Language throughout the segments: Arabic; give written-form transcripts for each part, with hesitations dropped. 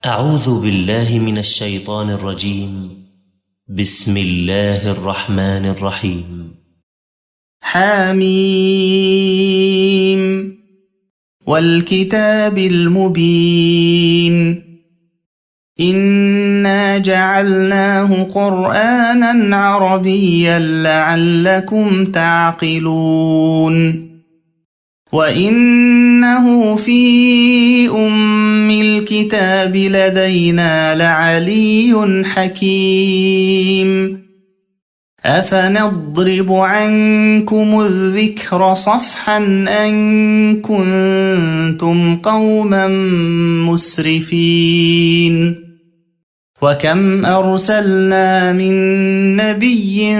أعوذ بالله من الشيطان الرجيم. بسم الله الرحمن الرحيم. حميم والكتاب المبين إنا جعلناه قرآنا عربيا لعلكم تعقلون وإنه في أم الكتاب لدينا لعلي حكيم أفنضرب عنكم الذكر صفحا أن كنتم قوما مسرفين وكم أرسلنا من نبي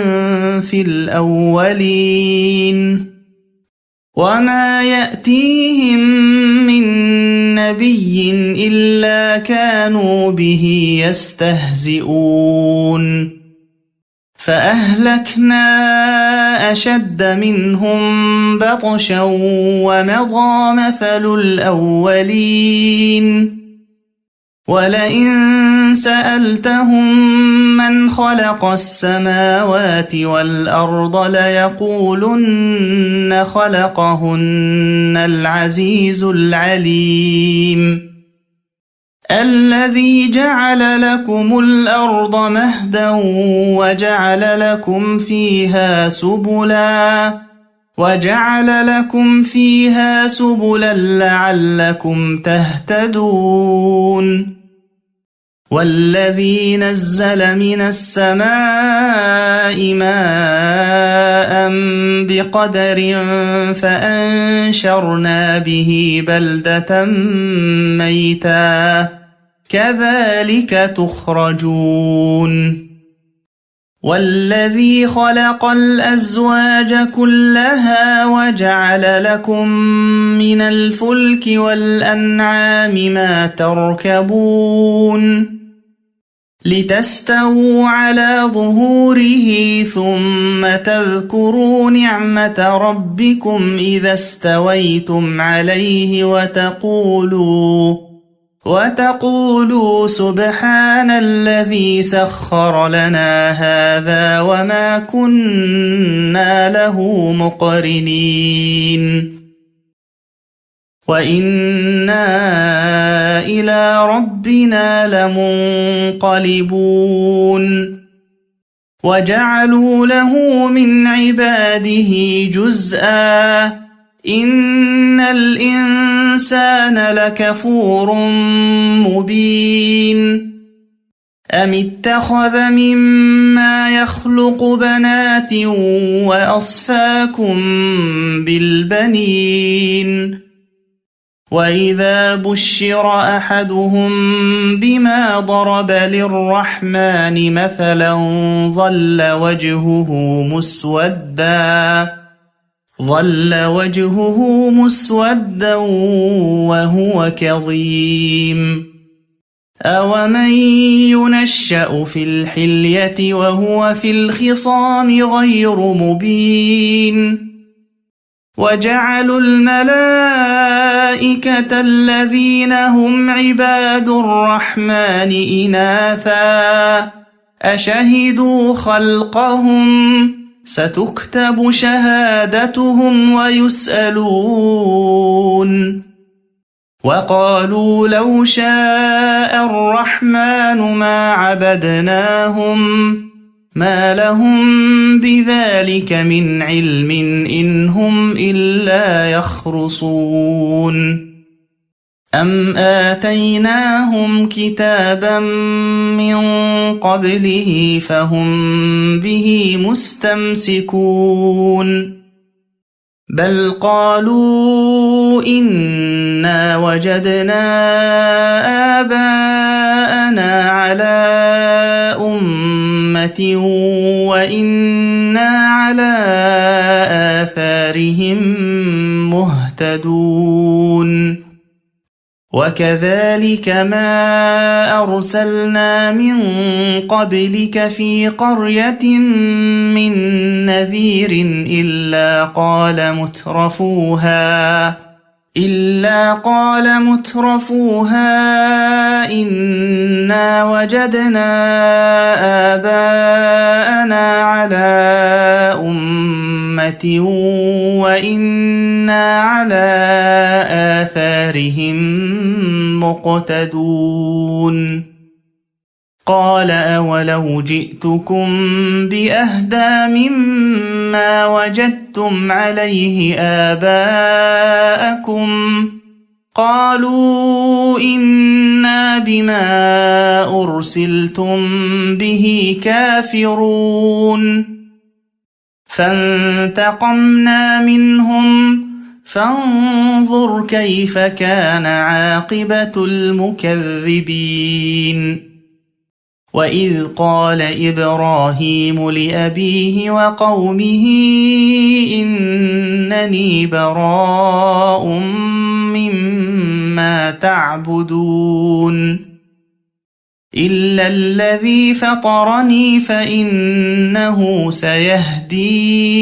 في الأولين وما يأتيهم من نبي إلا كانوا به يستهزئون فأهلكنا أشد منهم بطشا ومضى مثل الأولين ولئن سألتهم من خلق السماوات والأرض ليقولن خلقهن العزيز العليم الذي جعل لكم الأرض مهدا وجعل لكم فيها سبلا لعلكم تهتدون والذي نزل من السماء ماء بقدر فأنشرنا به بلدة ميتا كذلك تخرجون والذي خلق الأزواج كلها وجعل لكم من الفلك والأنعام ما تركبون لتستووا على ظهوره ثم تذكروا نعمة ربكم إذا استويتم عليه وتقولوا سبحان الذي سخر لنا هذا وما كنا له مقرنين وإنا إلى ربنا لمنقلبون وجعلوا له من عباده جزءا إن الإنسان لكفور مبين أم اتخذ مما يخلق بنات وأصفاكم بالبنين وإذا بشر أحدهم بما ضرب للرحمن مثلا ظل وجهه مسودا وهو كظيم أومن ينشأ في الحلية وهو في الخصام غير مبين وجعلوا الملائكة الذين هم عباد الرحمن إناثا أشهدوا خلقهم ستكتب شهادتهم ويسألون وقالوا لو شاء الرحمن ما عبدناهم ما لهم بذلك من علم إن هم إلا يخرصون أم آتيناهم كتابا من قبله فهم به مستمسكون بل قالوا إنا وجدنا آباءنا على أمة وإنا على آثارهم مهتدون وكذلك ما أرسلنا من قبلك في قرية من نذير إلا قال مترفوها إلا قال مترفوها إنا وجدنا آباءنا على أمة وإنا على آثارهم مقتدون قال أولو جئتكم بأهدى مما وجدتم عليه آباءكم قالوا إنا بما أرسلتم به كافرون فانتقمنا منهم فانظر كيف كان عاقبة المكذبين وإذ قال إبراهيم لأبيه وقومه إنني براء مما تعبدون إلا الذي فطرني فإنه سيهدين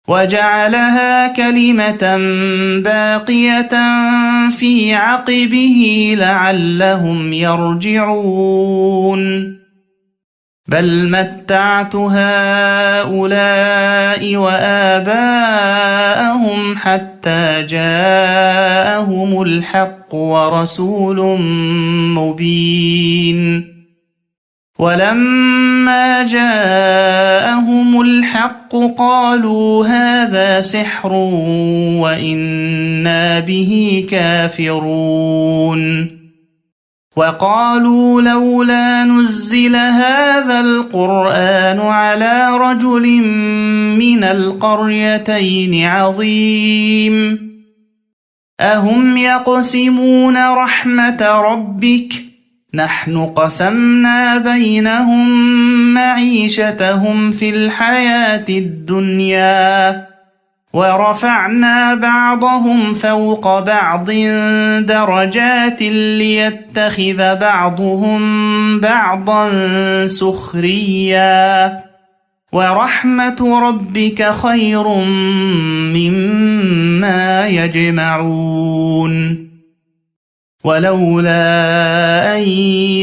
وجعلها كلمة باقية في عقبه لعلهم يرجعون بل متعت هؤلاء وآباءهم حتى جاءهم الحق ورسول مبين ولما جاءهم الحق قالوا هذا سحر وإنا به كافرون وقالوا لولا نزل هذا القرآن على رجل من القريتين عظيم أهم يقسمون رحمة ربك نحن قسمنا بينهم معيشتهم في الحياة الدنيا ورفعنا بعضهم فوق بعض درجات ليتخذ بعضهم بعضا سخريا ورحمة ربك خير مما يجمعون ولولا أن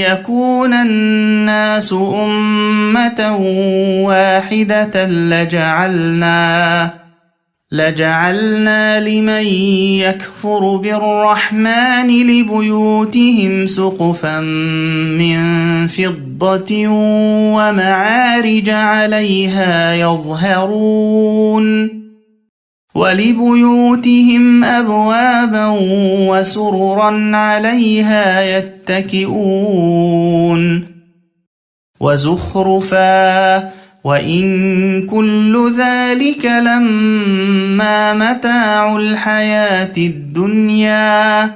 يكون الناس أمة واحدة لجعلنا لمن يكفر بالرحمن لبيوتهم سقفا من فضة ومعارج عليها يظهرون ولبيوتهم أبوابا وسررا عليها يتكئون وزخرفا وإن كل ذلك لما متاع الحياة الدنيا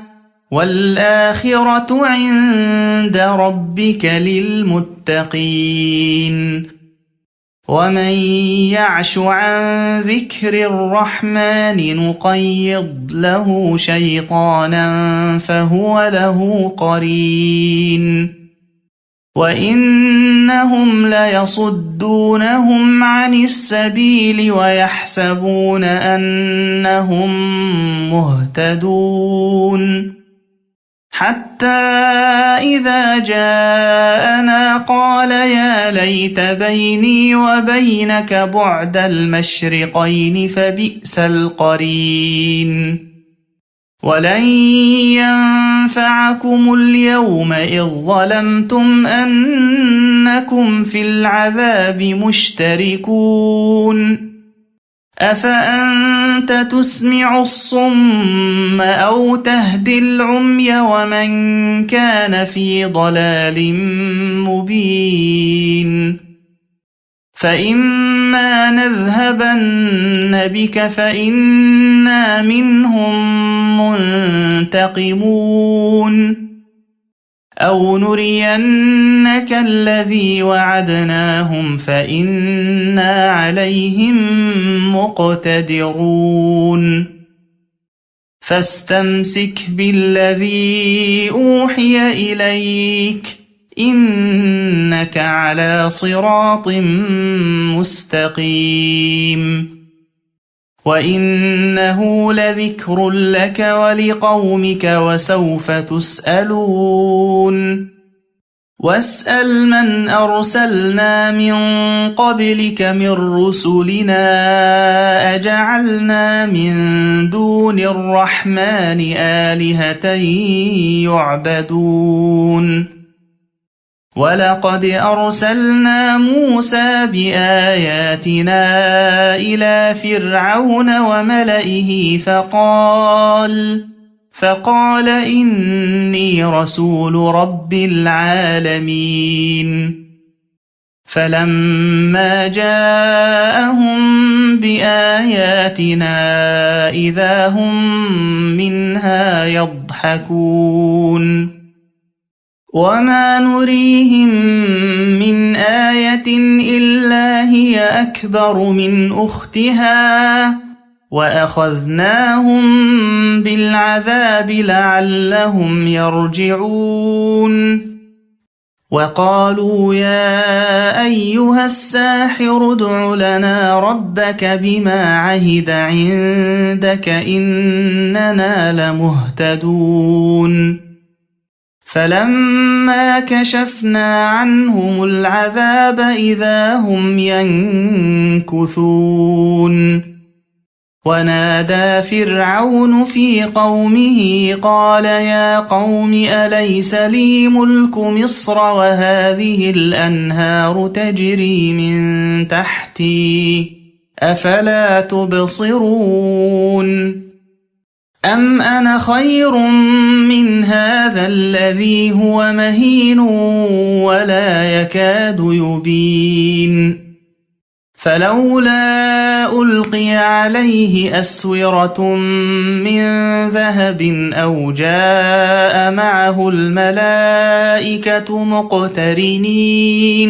والآخرة عند ربك للمتقين ومن يعش عن ذكر الرحمن نقيض له شيطانا فهو له قرين وإنهم ليصدونهم عن السبيل ويحسبون أنهم مهتدون حتى إذا جاءنا قال يا ليت بيني وبينك بعد المشرقين فبئس القرين ولن ينفعكم اليوم إذ ظلمتم أنكم في العذاب مشتركون أفأنت تسمع الصم أو تهدي العمي ومن كان في ضلال مبين فإما نذهبن بك فإنا منهم منتقمون أو نرينك الذي وعدناهم فإنا عليهم مقتدرون فاستمسك بالذي أوحي إليك إنك على صراط مستقيم وإنه لذكر لك ولقومك وسوف تسألون واسأل من أرسلنا من قبلك من رسلنا أجعلنا من دون الرحمن آلهة يعبدون ولقد أرسلنا موسى بآياتنا إلى فرعون وملئه فقال إني رسول رب العالمين فلما جاءهم بآياتنا إذا هم منها يضحكون وما نريهم من آية إلا هي أكبر من أختها وأخذناهم بالعذاب لعلهم يرجعون وقالوا يا أيها الساحر ادع لنا ربك بما عهد عندك إننا لمهتدون فلما كشفنا عنهم العذاب إذا هم ينكثون ونادى فرعون في قومه قال يا قوم أليس لي ملك مصر وهذه الأنهار تجري من تحتي أفلا تبصرون أم أنا خير من هذا الذي هو مهين ولا يكاد يبين فلولا ألقي عليه أسورة من ذهب أو جاء معه الملائكة مقترنين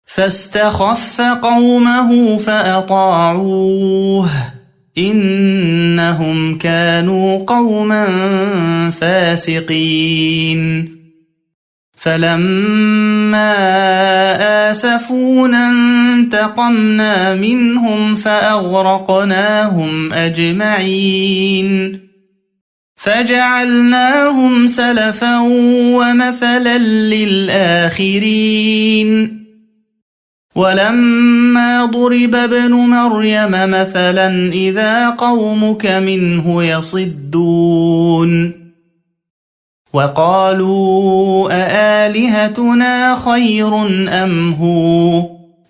فاستخف قومه فأطاعوه إنهم كانوا قوما فاسقين فلما آسفونا انتقمنا منهم فأغرقناهم أجمعين فجعلناهم سلفا ومثلا للآخرين ولما ضرب ابن مريم مثلا إذا قومك منه يصدون وقالوا أآلهتنا خير أم هو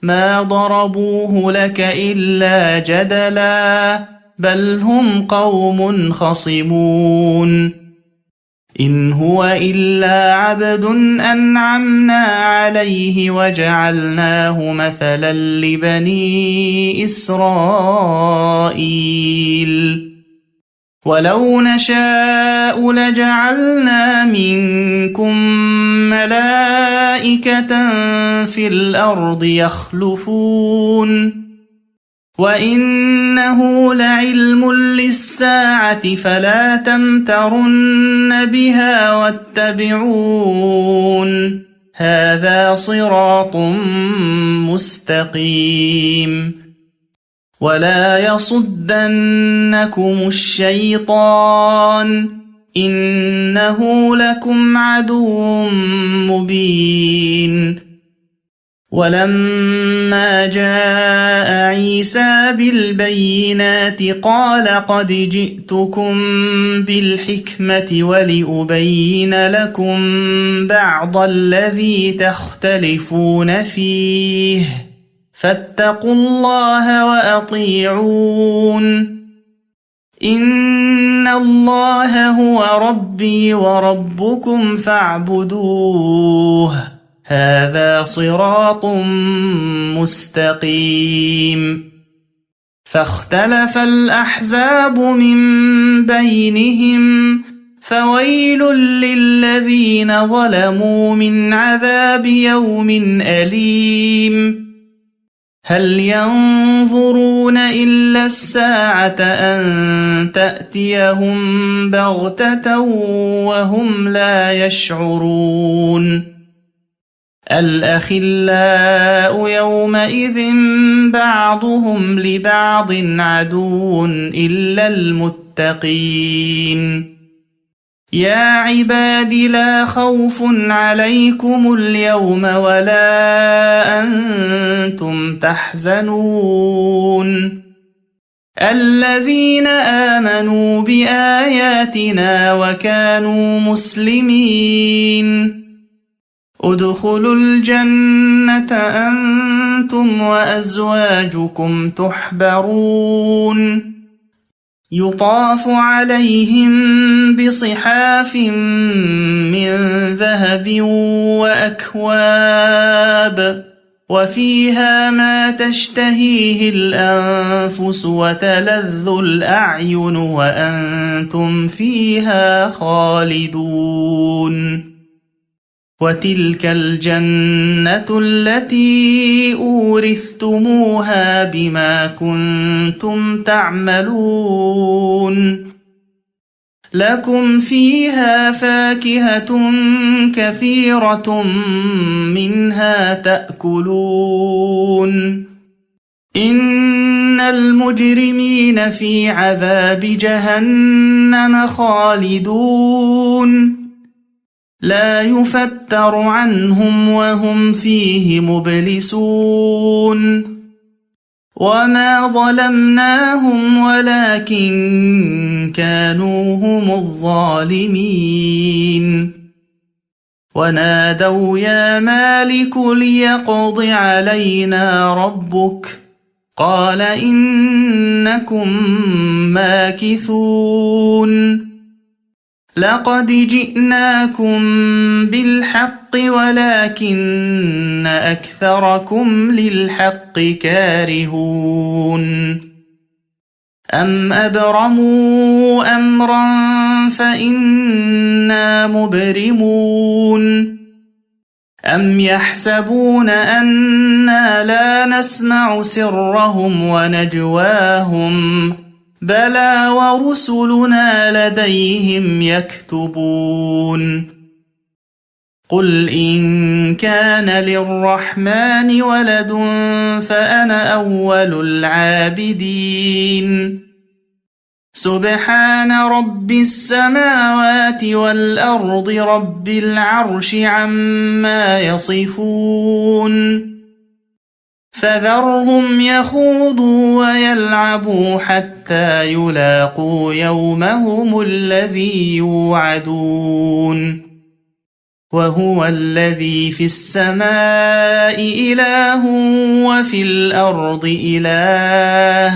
ما ضربوه لك إلا جدلا بل هم قوم خصمون إن هو إلا عبد أنعمنا عليه وجعلناه مثلا لبني إسرائيل ولو نشاء لجعلنا منكم ملائكة في الأرض يخلفون وإنه لعلم للساعة فلا تمترن بها واتبعون هذا صراط مستقيم ولا يصدنكم الشيطان إنه لكم عدو مبين ولما جاء عيسى بالبينات قال قد جئتكم بالحكمة ولأبين لكم بعض الذي تختلفون فيه فاتقوا الله وأطيعون إن الله هو ربي وربكم فاعبدوه هذا صراط مستقيم فاختلف الأحزاب من بينهم فويل للذين ظلموا من عذاب يوم أليم هل ينظرون إلا الساعة أن تأتيهم بغتة وهم لا يشعرون الأخلاء يومئذ بعضهم لبعض عدو إلا المتقين يا عباد لا خوف عليكم اليوم ولا أنتم تحزنون الذين آمنوا بآياتنا وكانوا مسلمين ادخلوا الجنة أنتم وأزواجكم تحبرون يطاف عليهم بصحاف من ذهب وأكواب وفيها ما تشتهيه الأنفس وتلذ الأعين وأنتم فيها خالدون وتلك الجنة التي أورثتموها بما كنتم تعملون لكم فيها فاكهة كثيرة منها تأكلون إن المجرمين في عذاب جهنم خالدون لا يفتر عنهم وهم فيه مبلسون وما ظلمناهم ولكن كانوا هم الظالمين ونادوا يا مالك ليقض علينا ربك قال إنكم ماكثون لقد جئناكم بالحق ولكن أكثركم للحق كارهون أم أبرموا أمرا فإنا مبرمون أم يحسبون أنا لا نسمع سرهم ونجواهم بلى ورسلنا لديهم يكتبون قل إن كان للرحمن ولد فأنا أول العابدين سبحان رب السماوات والأرض رب العرش عما يصفون فذرهم يخوضوا ويلعبوا حتى يلاقوا يومهم الذي يوعدون وهو الذي في السماء إله وفي الأرض إله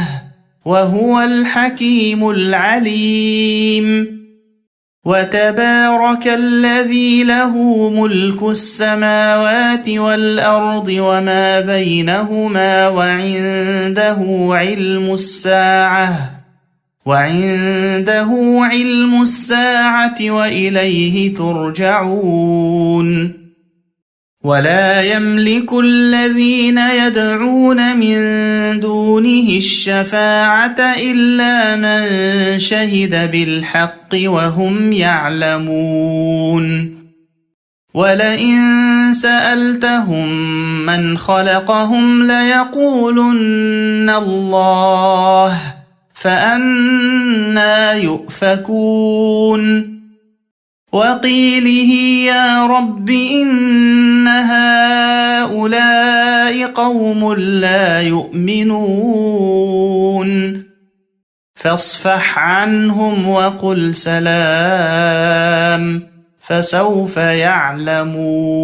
وهو الحكيم العليم وتبارك الذي له ملك السماوات والأرض وما بينهما وعنده علم الساعة وإليه ترجعون ولا يملك الذين يدعون من دونه الشفاعة إلا من شهد بالحق وهم يعلمون ولئن سألتهم من خلقهم ليقولن الله فأنى يؤفكون وقيله يا رب إن هؤلاء قوم لا يؤمنون فاصفح عنهم وقل سلام فسوف يعلمون